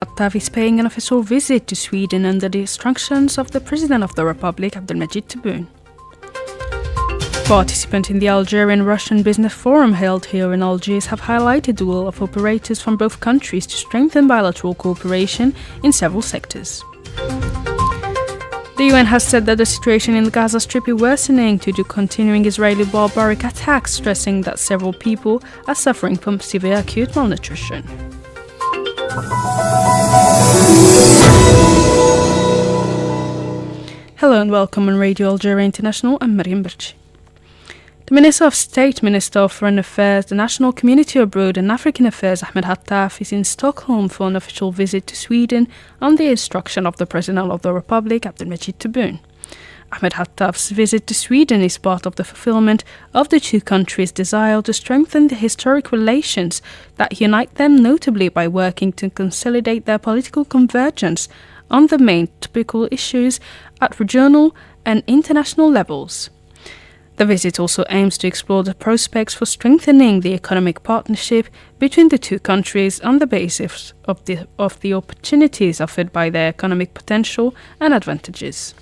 Attaf is paying an official visit to Sweden under the instructions of the President of the Republic, Abdelmajid Tebboune. Participants in the Algerian-Russian Business Forum held here in Algiers have highlighted the will of operators from both countries to strengthen bilateral cooperation in several sectors. The UN has said that the situation in the Gaza Strip is worsening due to continuing Israeli barbaric attacks, stressing that several people are suffering from severe acute malnutrition. Hello and welcome on Radio Algeria International. I'm Mariam Berchi. The Minister of State, Minister of Foreign Affairs, the National Community Abroad and African Affairs, Ahmed Attaf, is in Stockholm for an official visit to Sweden on the instruction of the President of the Republic, Abdelmajid Tebboune. Ahmed Attaf's visit to Sweden is part of the fulfillment of the two countries' desire to strengthen the historic relations that unite them, notably by working to consolidate their political convergence on the main topical issues at regional and international levels. The visit also aims to explore the prospects for strengthening the economic partnership between the two countries on the basis of the opportunities offered by their economic potential and advantages.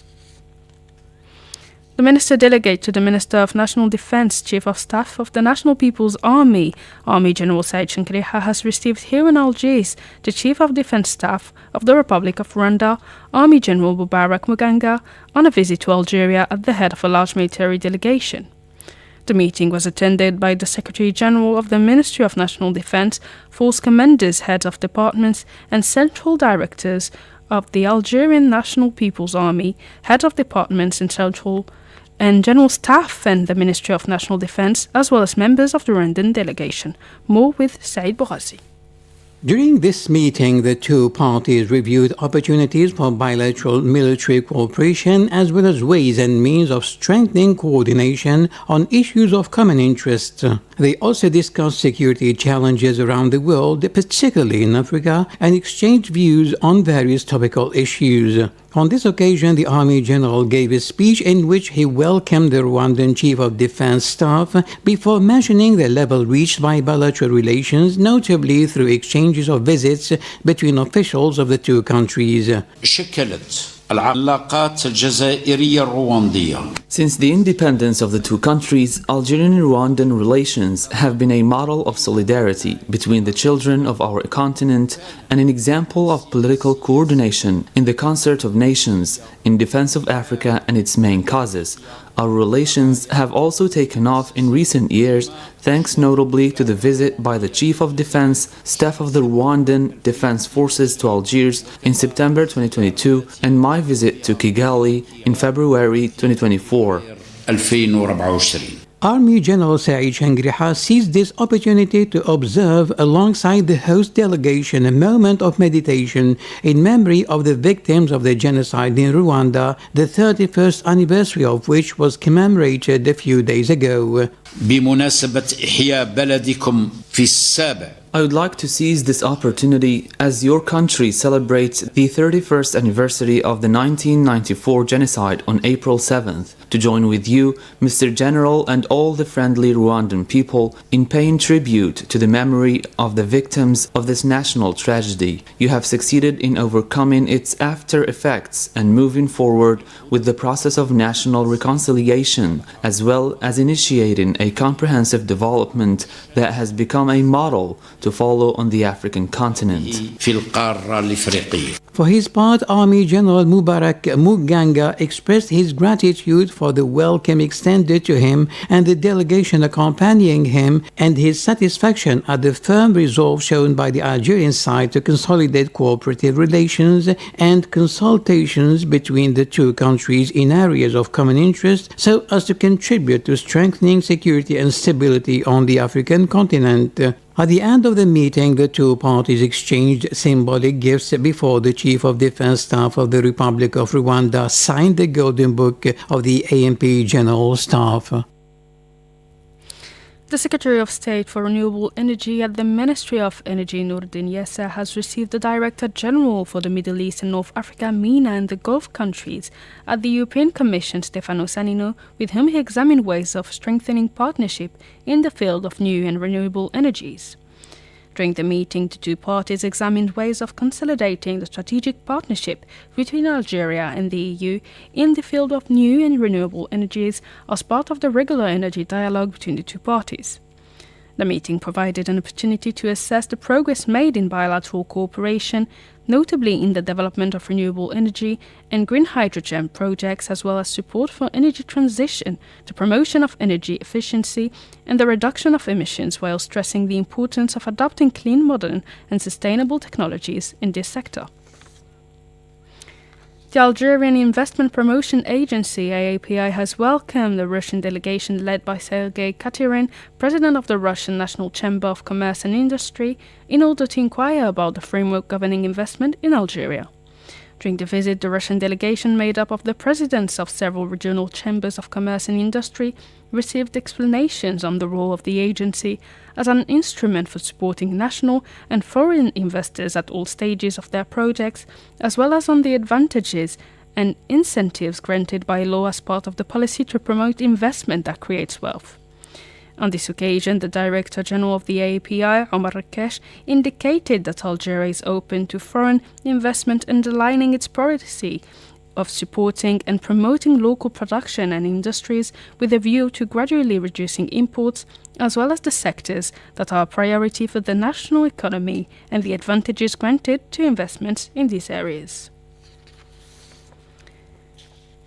The Minister Delegate to the Minister of National Defence, Chief of Staff of the National People's Army, Army General Said Shankriha, has received here in Algiers the Chief of Defence Staff of the Republic of Rwanda, Army General Mubarak Muganga, on a visit to Algeria at the head of a large military delegation. The meeting was attended by the Secretary General of the Ministry of National Defence, force commanders, heads of departments and central directors of the Algerian National People's Army, heads of departments and general staff and the Ministry of National Defence, as well as members of the Rwandan delegation. More with Said Bouhazi. During this meeting, the two parties reviewed opportunities for bilateral military cooperation as well as ways and means of strengthening coordination on issues of common interest. They also discussed security challenges around the world, particularly in Africa, and exchanged views on various topical issues. On this occasion, the Army General gave a speech in which he welcomed the Rwandan Chief of Defense Staff before mentioning the level reached by bilateral relations, notably through exchanges of visits between officials of the two countries. Since the independence of the two countries, Algerian and Rwandan relations have been a model of solidarity between the children of our continent and an example of political coordination in the concert of nations in defense of Africa and its main causes. Our relations have also taken off in recent years, thanks notably to the visit by the Chief of Defense Staff of the Rwandan Defense Forces to Algiers in September 2022 and my visit to Kigali in February 2024. Army General Said Shankriha seized this opportunity to observe alongside the host delegation a moment of meditation in memory of the victims of the genocide in Rwanda, the 31st anniversary of which was commemorated a few days ago. I would like to seize this opportunity as your country celebrates the 31st anniversary of the 1994 genocide on April 7th to join with you, Mr. General, and all the friendly Rwandan people in paying tribute to the memory of the victims of this national tragedy. You have succeeded in overcoming its after effects and moving forward with the process of national reconciliation, as well as initiating a comprehensive development that has become a model to follow on the African continent. For his part, Army General Mubarak Muganga expressed his gratitude for the welcome extended to him and the delegation accompanying him, and his satisfaction at the firm resolve shown by the Algerian side to consolidate cooperative relations and consultations between the two countries in areas of common interest so as to contribute to strengthening security and stability on the African continent. At the end of the meeting, the two parties exchanged symbolic gifts before the Chief of Defense Staff of the Republic of Rwanda signed the Golden Book of the ANP General Staff. The Secretary of State for Renewable Energy at the Ministry of Energy, Nourdin Yasser, has received the Director General for the Middle East and North Africa, MENA, and the Gulf countries at the European Commission, Stefano Sanino, with whom he examined ways of strengthening partnership in the field of new and renewable energies. During the meeting, the two parties examined ways of consolidating the strategic partnership between Algeria and the EU in the field of new and renewable energies as part of the regular energy dialogue between the two parties. The meeting provided an opportunity to assess the progress made in bilateral cooperation, notably in the development of renewable energy and green hydrogen projects, as well as support for energy transition, the promotion of energy efficiency, and the reduction of emissions, while stressing the importance of adopting clean, modern, and sustainable technologies in this sector. The Algerian Investment Promotion Agency, AAPI, has welcomed the Russian delegation led by Sergei Katirin, president of the Russian National Chamber of Commerce and Industry, in order to inquire about the framework governing investment in Algeria. During the visit, the Russian delegation, made up of the presidents of several regional chambers of commerce and industry, received explanations on the role of the agency as an instrument for supporting national and foreign investors at all stages of their projects, as well as on the advantages and incentives granted by law as part of the policy to promote investment that creates wealth. On this occasion, the Director General of the AAPI, Omar Rakesh, indicated that Algeria is open to foreign investment, underlining its policy of supporting and promoting local production and industries with a view to gradually reducing imports, as well as the sectors that are a priority for the national economy and the advantages granted to investments in these areas.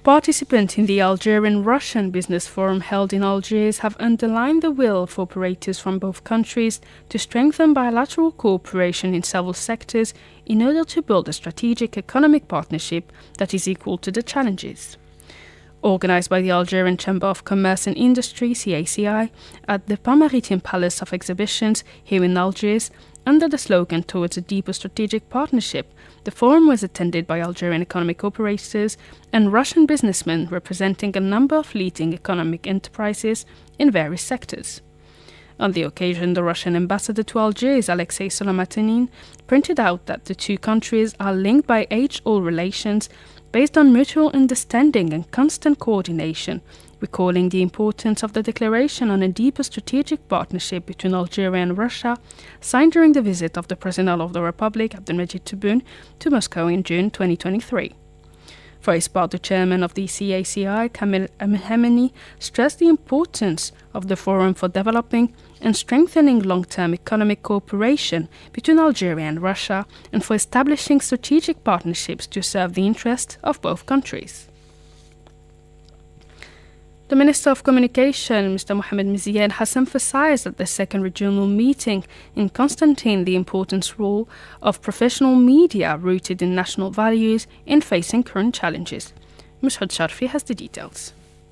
Participants in the Algerian-Russian Business Forum held in Algiers have underlined the will for operators from both countries to strengthen bilateral cooperation in several sectors in order to build a strategic economic partnership that is equal to the challenges. Organised by the Algerian Chamber of Commerce and Industry, CACI, at the Pan-Maritime Palace of Exhibitions here in Algiers, under the slogan Towards a Deeper Strategic Partnership, the forum was attended by Algerian economic operators and Russian businessmen representing a number of leading economic enterprises in various sectors. On the occasion, the Russian ambassador to Algiers, Alexei Solomatin, pointed out that the two countries are linked by age-old relations based on mutual understanding and constant coordination, recalling the importance of the declaration on a deeper strategic partnership between Algeria and Russia, signed during the visit of the President of the Republic, Abdelmajid Tebboune, to Moscow in June 2023. For his part, the chairman of the CACI, Kamil Hameni, stressed the importance of the forum for developing and strengthening long-term economic cooperation between Algeria and Russia, and for establishing strategic partnerships to serve the interests of both countries. The Minister of Communication, Mr. Mohamed Mizziane, has emphasized at the second regional meeting in Constantine the important role of professional media rooted in national values in facing current challenges. Mushoud Sharfi has the details.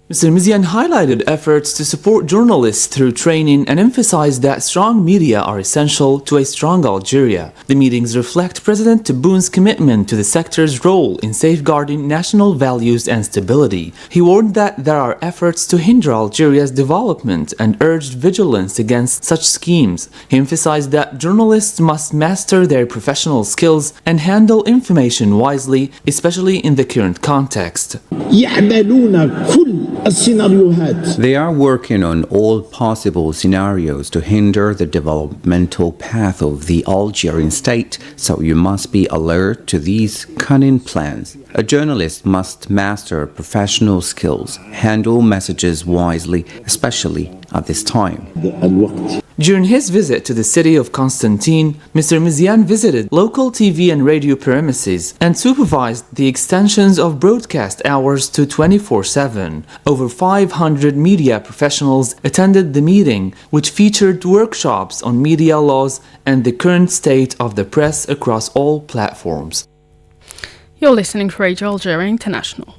Mr. Mizziane highlighted efforts to support journalists through training and emphasized that strong media are essential to a strong Algeria. The meetings reflect President Tebboune's commitment to the sector's role in safeguarding national values and stability. He warned that there are efforts to hinder Algeria's development and urged vigilance against such schemes. He emphasized that journalists must master their professional skills and handle information wisely, especially in the current context. They are working on all possible scenarios to hinder the developmental path of the Algerian state, so you must be alert to these cunning plans. A journalist must master professional skills, handle messages wisely, especially at this time. During his visit to the city of Constantine, Mr. Mizziane visited local TV and radio premises and supervised the extensions of broadcast hours to 24/7. Over 500 media professionals attended the meeting, which featured workshops on media laws and the current state of the press across all platforms. You're listening to Radio Algeria International.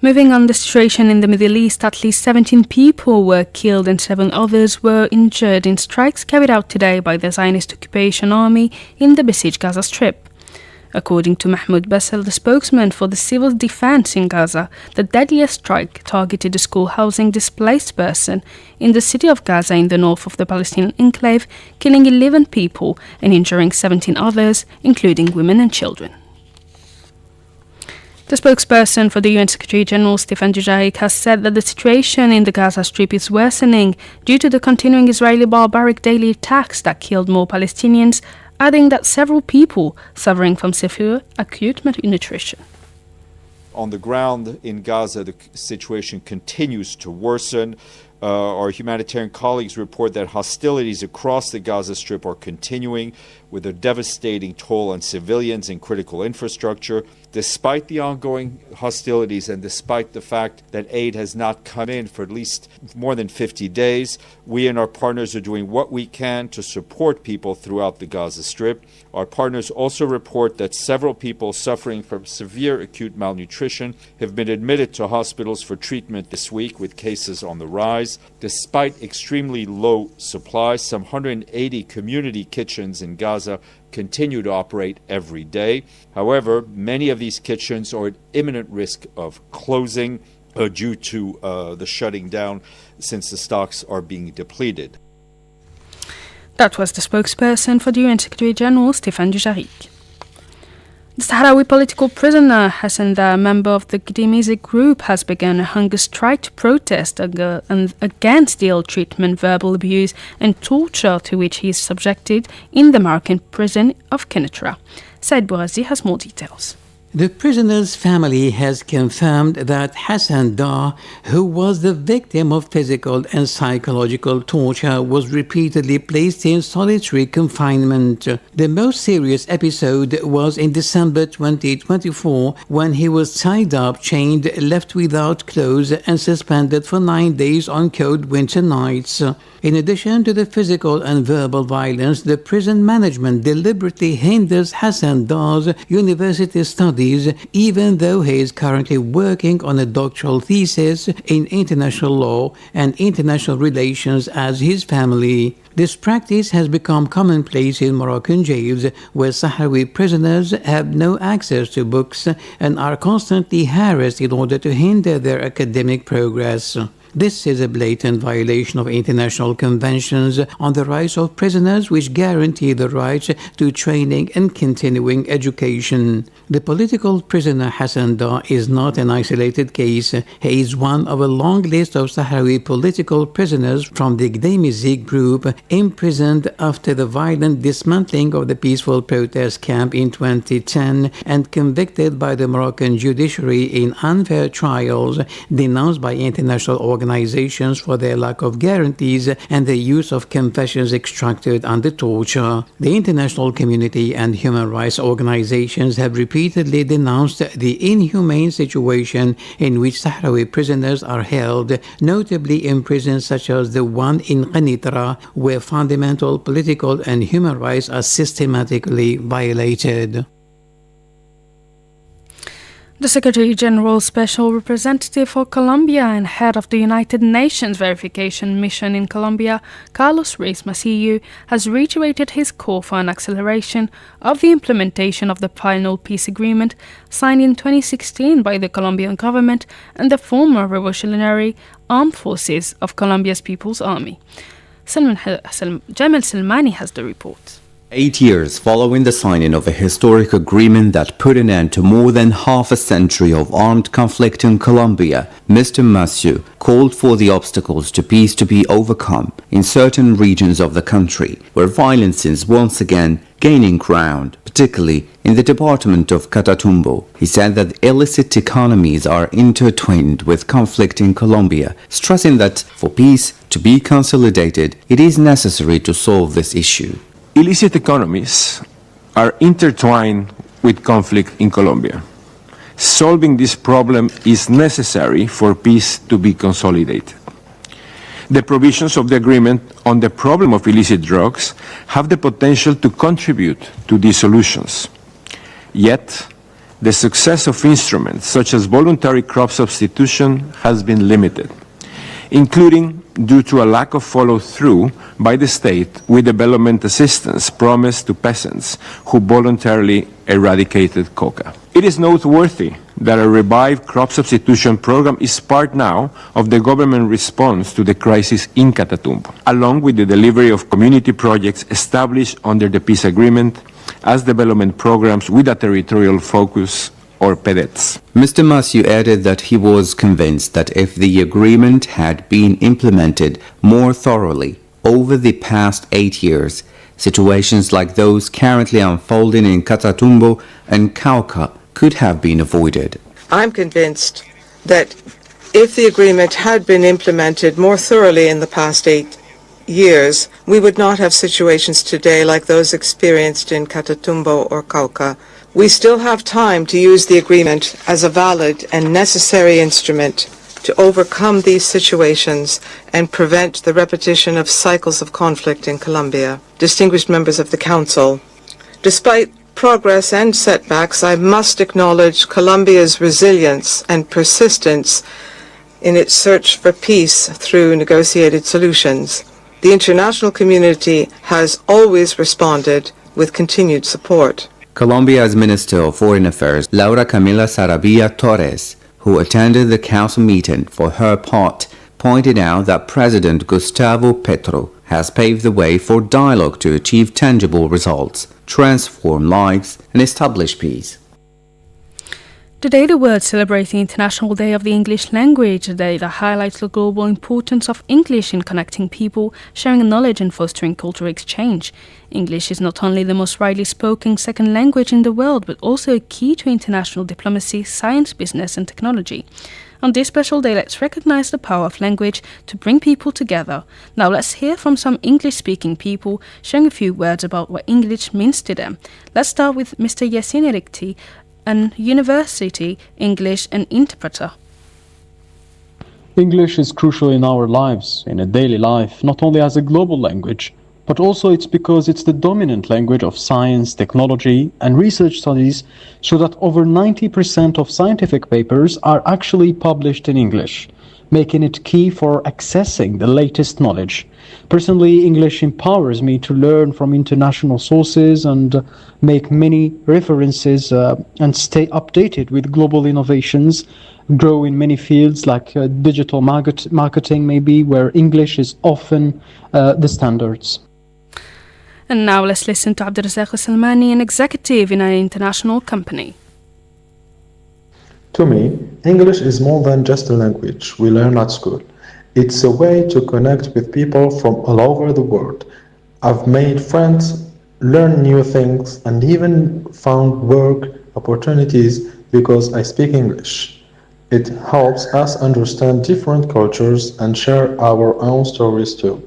Moving on, the situation in the Middle East, at least 17 people were killed and 7 others were injured in strikes carried out today by the Zionist occupation army in the besieged Gaza Strip. According to Mahmoud Bassel, the spokesman for the civil defense in Gaza, the deadliest strike targeted a school housing displaced person in the city of Gaza in the north of the Palestinian enclave, killing 11 people and injuring 17 others, including women and children. The spokesperson for the UN Secretary-General, Stefan Dujarric, has said that the situation in the Gaza Strip is worsening due to the continuing Israeli barbaric daily attacks that killed more Palestinians, adding that several people suffering from severe acute malnutrition. On the ground in Gaza, the situation continues to worsen. Our humanitarian colleagues report that hostilities across the Gaza Strip are continuing, with a devastating toll on civilians and critical infrastructure. Despite the ongoing hostilities and despite the fact that aid has not come in for at least more than 50 days, we and our partners are doing what we can to support people throughout the Gaza Strip. Our partners also report that several people suffering from severe acute malnutrition have been admitted to hospitals for treatment this week, with cases on the rise. Despite extremely low supplies, some 180 community kitchens in Gaza continue to operate every day. However, many of these kitchens are at imminent risk of closing due to the shutting down, since the stocks are being depleted. That was the spokesperson for the UN Secretary-General, Stefan Dujarric. The Sahrawi political prisoner Hassan Dar, member of the Gdimizi group, has begun a hunger strike to protest against the ill treatment, verbal abuse and torture to which he is subjected in the Moroccan prison of Kenitra. Said Bourazi has more details. The prisoner's family has confirmed that Hassan Dar, who was the victim of physical and psychological torture, was repeatedly placed in solitary confinement. The most serious episode was in December 2024, when he was tied up, chained, left without clothes and suspended for 9 days on cold winter nights. In addition to the physical and verbal violence, the prison management deliberately hinders Hassan Dar's university studies, even though he is currently working on a doctoral thesis in international law and international relations as his family. This practice has become commonplace in Moroccan jails, where Sahrawi prisoners have no access to books and are constantly harassed in order to hinder their academic progress. This is a blatant violation of international conventions on the rights of prisoners, which guarantee the right to training and continuing education. The political prisoner Hassan Dar is not an isolated case. He is one of a long list of Sahrawi political prisoners from the Gdimizi group imprisoned after the violent dismantling of the peaceful protest camp in 2010 and convicted by the Moroccan judiciary in unfair trials denounced by international organizations for their lack of guarantees and the use of confessions extracted under torture. The international community and human rights organizations have repeatedly denounced the inhumane situation in which Sahrawi prisoners are held, notably in prisons such as the one in Kenitra, where fundamental political and human rights are systematically violated. The Secretary-General Special Representative for Colombia and head of the United Nations Verification Mission in Colombia, Carlos Reyes Masillo, has reiterated his call for an acceleration of the implementation of the final peace agreement signed in 2016 by the Colombian government and the former Revolutionary Armed Forces of Colombia's People's Army. Jamal Salmani has the report. 8 years following the signing of a historic agreement that put an end to more than half a century of armed conflict in Colombia, Mr. Masillo called for the obstacles to peace to be overcome in certain regions of the country, where violence is once again gaining ground, particularly in the department of Catatumbo. He said that illicit economies are intertwined with conflict in Colombia, stressing that for peace to be consolidated, it is necessary to solve this issue. Illicit economies are intertwined with conflict in Colombia. Solving this problem is necessary for peace to be consolidated. The provisions of the agreement on the problem of illicit drugs have the potential to contribute to these solutions. Yet, the success of instruments such as voluntary crop substitution has been limited, including due to a lack of follow-through by the state with development assistance promised to peasants who voluntarily eradicated coca. It is noteworthy that a revived crop substitution program is part now of the government response to the crisis in Catatumbo, along with the delivery of community projects established under the peace agreement as development programs with a territorial focus or PEDETs. Mr. Massieu added that he was convinced that if the agreement had been implemented more thoroughly over the past 8 years, situations like those currently unfolding in Catatumbo and Cauca could have been avoided. I'm convinced that if the agreement had been implemented more thoroughly in the past 8 years, we would not have situations today like those experienced in Catatumbo or Cauca. We still have time to use the agreement as a valid and necessary instrument to overcome these situations and prevent the repetition of cycles of conflict in Colombia. Distinguished members of the Council, despite progress and setbacks, I must acknowledge Colombia's resilience and persistence in its search for peace through negotiated solutions. The international community has always responded with continued support. Colombia's Minister of Foreign Affairs, Laura Camila Sarabia Torres, who attended the council meeting for her part, pointed out that President Gustavo Petro has paved the way for dialogue to achieve tangible results, transform lives, and establish peace. Today, the world celebrates the International Day of the English Language, a day that highlights the global importance of English in connecting people, sharing knowledge and fostering cultural exchange. English is not only the most widely spoken second language in the world, but also a key to international diplomacy, science, business and technology. On this special day, let's recognize the power of language to bring people together. Now let's hear from some English-speaking people sharing a few words about what English means to them. Let's start with Mr. Yasin Erikti, an university English and interpreter. English is crucial in our lives, in a daily life, not only as a global language, but also it's because it's the dominant language of science, technology, and research studies, so that over 90% of scientific papers are actually published in English, making it key for accessing the latest knowledge. Personally, English empowers me to learn from international sources and make many references and stay updated with global innovations, grow in many fields like digital marketing maybe, where English is often the standards. And now let's listen to Abdelrazak Salmani, an executive in an international company. To me, English is more than just a language we learn at school. It's a way to connect with people from all over the world. I've made friends, learned new things, and even found work opportunities because I speak English. It helps us understand different cultures and share our own stories too.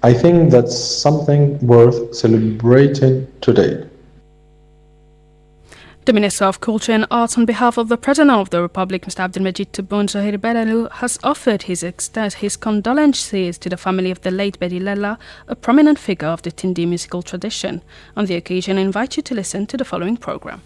I think that's something worth celebrating today. The Minister of Culture and Arts, on behalf of the President of the Republic, Mr. Abdelmajid Tebboune Zahir Badalu, has offered his condolences to the family of the late Bedi Lella, a prominent figure of the Tindi musical tradition. On the occasion, I invite you to listen to the following program.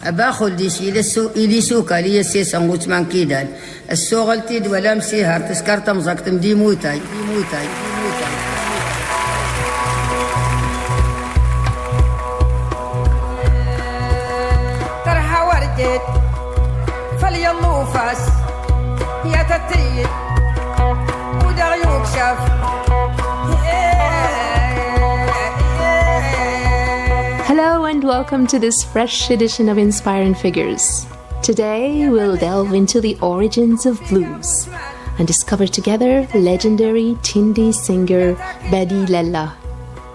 أباخل ديشي إليسوكا ليسيس أنغوتمان كيدان السوغل تيد ولا مسيهر تسكرتم زكتم دي موتاي ترحى وردت فليالله فاس يا تتريد ودغ يوكشف Hello and welcome to this fresh edition of Inspiring Figures. Today we'll delve into the origins of blues and discover together legendary Tindi singer Bedi Lella,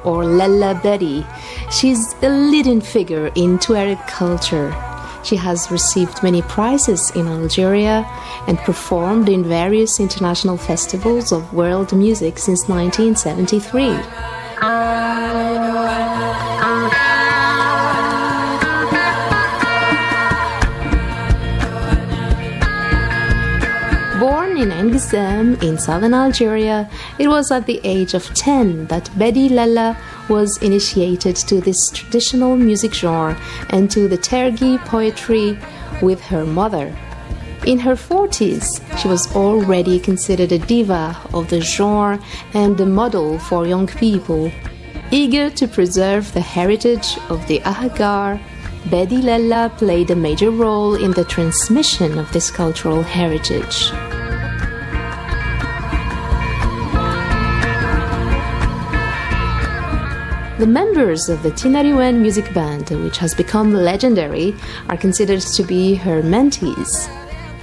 or Lella Bedi. She's a leading figure in Tuareg culture. She has received many prizes in Algeria and performed in various international festivals of world music since 1973. Born in Engizem in southern Algeria, it was at the age of 10 that Bedi Lella was initiated to this traditional music genre and to the Tergi poetry with her mother. In her 40s, she was already considered a diva of the genre and a model for young people. Eager to preserve the heritage of the Ahagar, Bedi Lella played a major role in the transmission of this cultural heritage. The members of the Tinariwen music band, which has become legendary, are considered to be her mentees.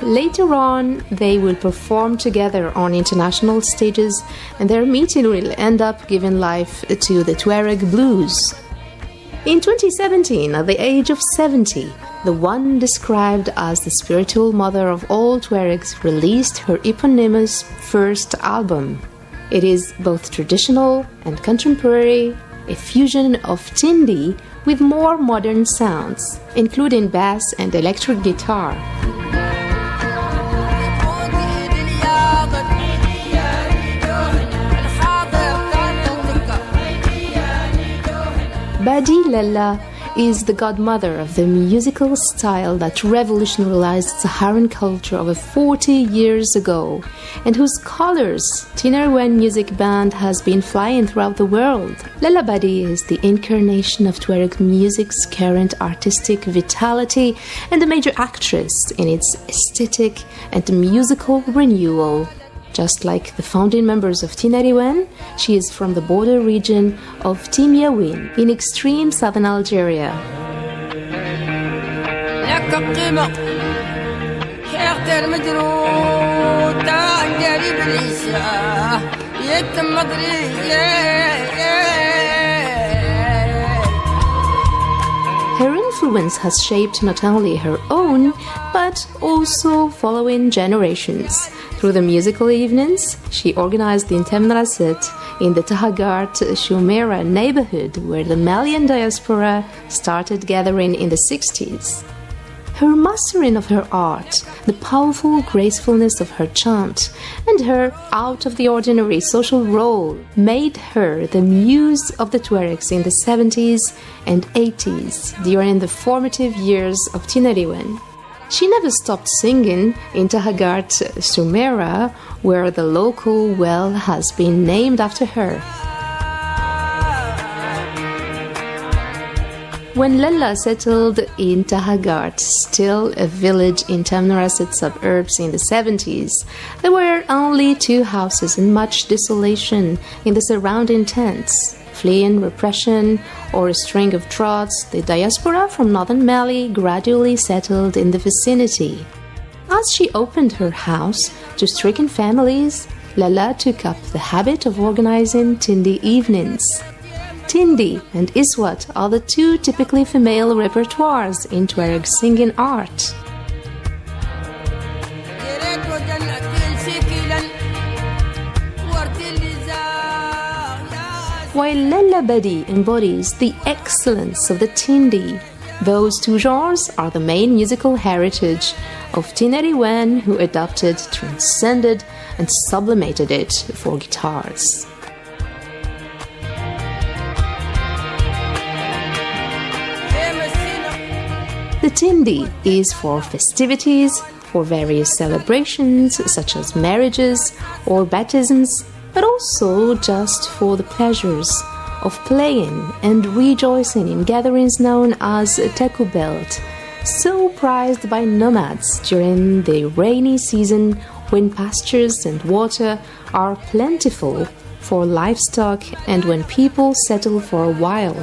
Later on, they will perform together on international stages, and their meeting will end up giving life to the Tuareg blues. In 2017, at the age of 70, the one described as the spiritual mother of all Tuaregs released her eponymous first album. It is both traditional and contemporary, a fusion of Tindi with more modern sounds, including bass and electric guitar. Badi Lella is the godmother of the musical style that revolutionized Saharan culture over 40 years ago, and whose colors Tinariwen Music Band has been flying throughout the world. Lella Badi is the incarnation of Tuareg music's current artistic vitality and a major actress in its aesthetic and musical renewal. Just like the founding members of Tinariwen, she is from the border region of Timiawin in extreme southern Algeria. Her influence has shaped not only her own, but also following generations. Through the musical evenings, she organized the Intemraset in the Tahagart Shumera neighborhood where the Malian diaspora started gathering in the 60s. Her mastering of her art, the powerful gracefulness of her chant, and her out-of-the-ordinary social role made her the muse of the Tuaregs in the 70s and 80s during the formative years of Tinariwen. She never stopped singing in Tahagart Sumera, where the local well has been named after her. When Lella settled in Tahagart, still a village in Tamnaraset suburbs in the 70s, there were only 2 houses and much desolation in the surrounding tents. Fleeing repression or a string of droughts, the diaspora from northern Mali gradually settled in the vicinity. As she opened her house to stricken families, Lella took up the habit of organizing Tindi evenings. Tindi and Iswat are the 2 typically female repertoires in Tuareg singing art. While Lella Badi embodies the excellence of the Tindi, those 2 genres are the main musical heritage of Tinariwen, who adopted, transcended, and sublimated it for guitars. The Tindi is for festivities, for various celebrations such as marriages or baptisms, but also just for the pleasures of playing and rejoicing in gatherings known as tekubelt, so prized by nomads during the rainy season when pastures and water are plentiful for livestock and when people settle for a while.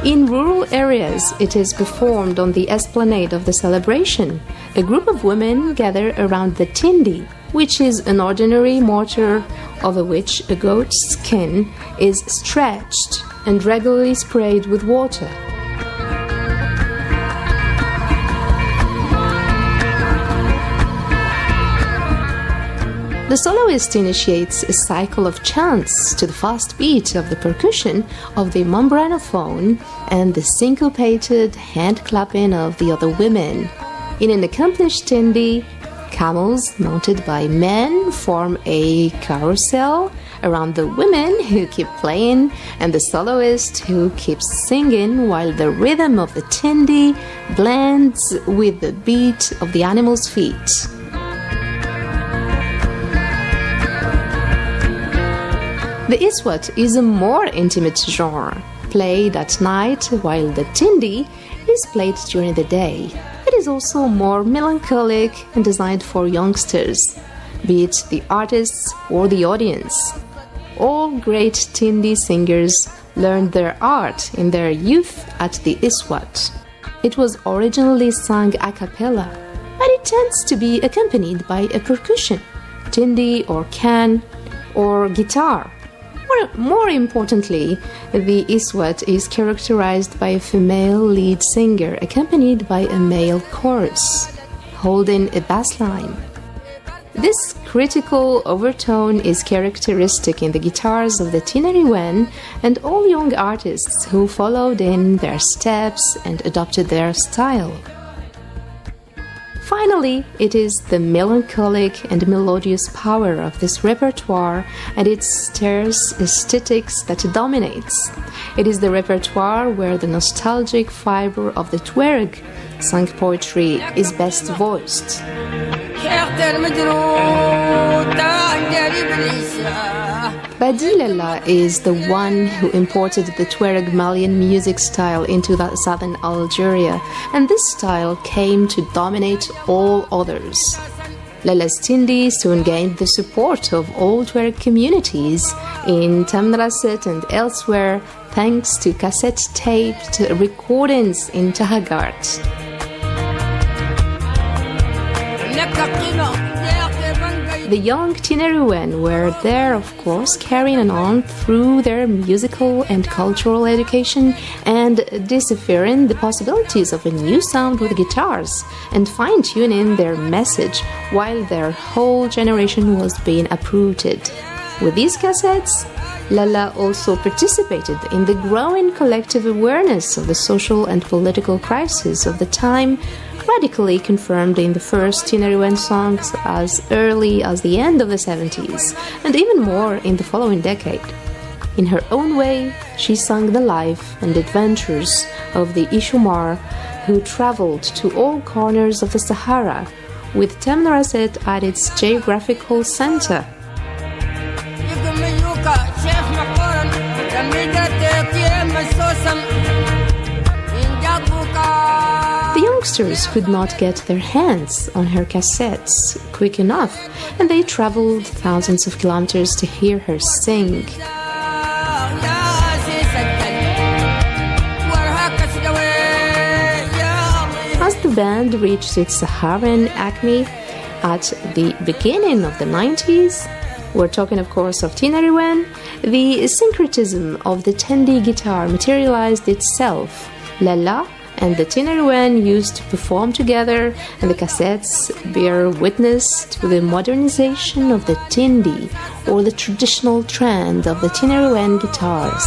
In rural areas, it is performed on the esplanade of the celebration. A group of women gather around the tindi, which is an ordinary mortar over which a goat's skin is stretched and regularly sprayed with water. The soloist initiates a cycle of chants to the fast beat of the percussion of the membranophone and the syncopated hand clapping of the other women. In an accomplished tindi, camels mounted by men form a carousel around the women who keep playing and the soloist who keeps singing while the rhythm of the tindi blends with the beat of the animal's feet. The iswat is a more intimate genre, played at night while the tindi is played during the day. It is also more melancholic and designed for youngsters, be it the artists or the audience. All great tindi singers learned their art in their youth at the iswat. It was originally sung a cappella, but it tends to be accompanied by a percussion, tindi or can or guitar. More importantly, the iswat is characterized by a female lead singer accompanied by a male chorus, holding a bass line. This critical overtone is characteristic in the guitars of the Tinariwen and all young artists who followed in their steps and adopted their style. Finally, it is the melancholic and melodious power of this repertoire and its terse aesthetics that dominates. It is the repertoire where the nostalgic fiber of the Tuareg sung poetry is best voiced. Badi Lalla is the one who imported the Tuareg Malian music style into southern Algeria, and this style came to dominate all others. Lalla's tindi soon gained the support of all Tuareg communities in Tamraset and elsewhere thanks to cassette-taped recordings in Tahagart. The young Tinariwen were there, of course, carrying on through their musical and cultural education and deciphering the possibilities of a new sound with guitars and fine-tuning their message while their whole generation was being uprooted. With these cassettes, Lalla also participated in the growing collective awareness of the social and political crisis of the time, radically confirmed in the first Tinariwen songs as early as the end of the 70s, and even more in the following decade. In her own way, she sang the life and adventures of the Ishumar who traveled to all corners of the Sahara, with Tamraset at its geographical center. The youngsters could not get their hands on her cassettes quick enough, and they traveled thousands of kilometers to hear her sing. As the band reached its Saharan acme at the beginning of the 90s, we're talking of course of Tinariwen, the syncretism of the Tendi guitar materialized itself. Lalla and the Tinariwen used to perform together, and the cassettes bear witness to the modernization of the Tindi, or the traditional trend of the Tinariwen guitars.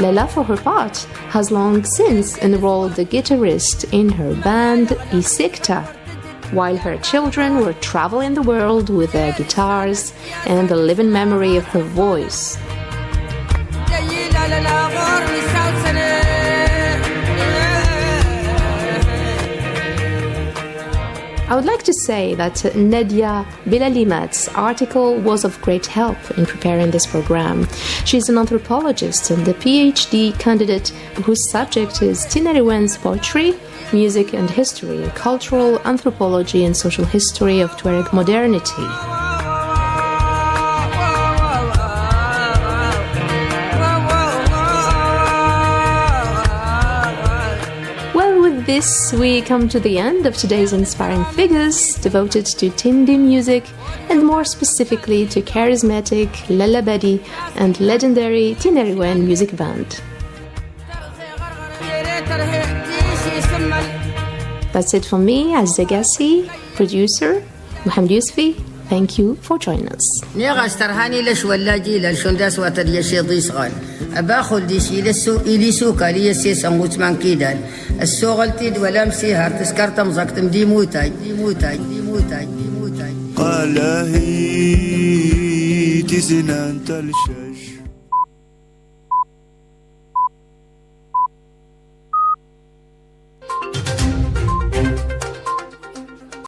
Lalla, for her part, has long since enrolled the guitarist in her band Isikta, while her children were traveling the world with their guitars and the living memory of her voice. I would like to say that Nadia Bilalimat's article was of great help in preparing this program. She's an anthropologist and a PhD candidate whose subject is Tinariwen's poetry, music and history, cultural anthropology and social history of Tuareg modernity. With this, we come to the end of today's Inspiring Figures, devoted to Tindi music, and more specifically to charismatic Lalla Badi and legendary Tinariwen music band. That's it from me, Azza Gassi, producer, Mohamed Yousfi, Thank you for joining us. نيغاسترهاني لش ولا جي للشنداس واتر يشي ضيصغان أباخل ديشي لسو إلي سوكا لي يسي سموت من كيدان السوغلتي دولا مسيهر تسكرتم زكتم دي موتاي قال هي تزنان تلشش